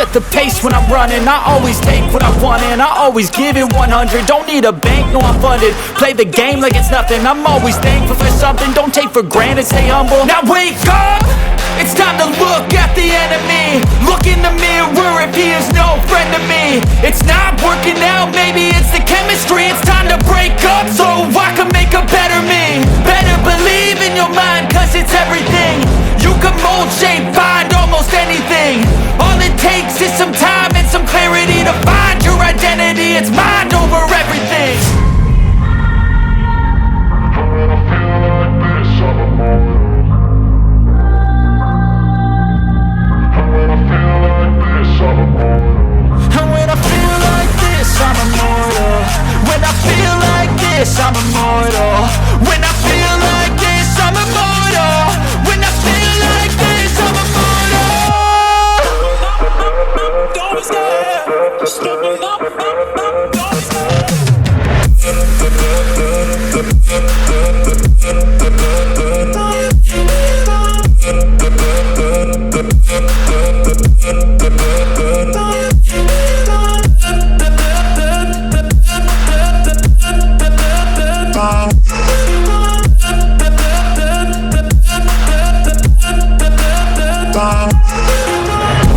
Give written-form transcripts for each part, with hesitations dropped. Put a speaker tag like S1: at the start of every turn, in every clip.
S1: set the pace when I'm running. I always take what I want and I always give it 100. Don't need a bank, no I'm funded. Play the game like it's nothing. I'm always thankful for something. Don't take for granted, stay humble. Now wake up, it's time to look at the enemy. Look in the mirror if he is no friend to me. It's not working out, maybe it's the chemistry. It's time to break up so I can make a better me. Better believe in your mind, cause it's everything. You can mold, shape, find almost anything. All it takes is some time and some clarity to find your identity. It's mind over everything. And when I feel like this, I'm immortal. When I feel like this, I'm immortal. When I feel like this, I'm immortal. When I feel like this, I'm immortal. Don't stop, stepping up, don't stop.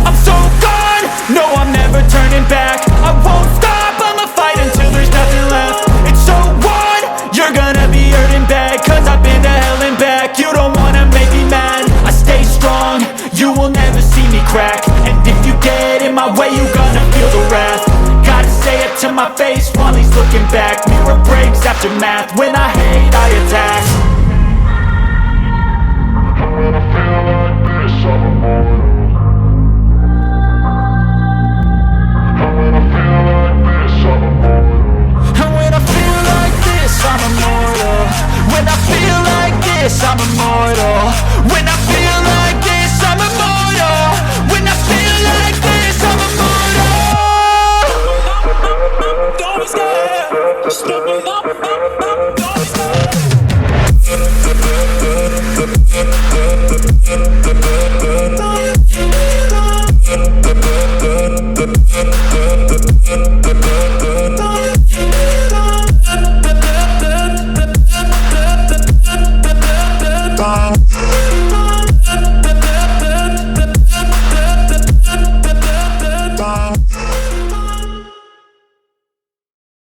S1: I'm so gone, no I'm never turning back. I won't stop, I'ma fight until there's nothing left. It's so on, you're gonna be hurting bad, cause I've been to hell and back. You don't wanna make me mad, I stay strong, you will never see me crack. And if you get in my way, you gonna feel the wrath. Gotta say it to my face while he's looking back. Mirror breaks after math, when I hate I attack. When I feel like this, I'm immortal. And when I feel like this, I'm immortal. And when I feel like this, I'm immortal. When I feel like this, I'm immortal. When I feel like this, I'm immortal. When I feel like this, I'm immortal. Don't stop, stepping up, don't stop. Don't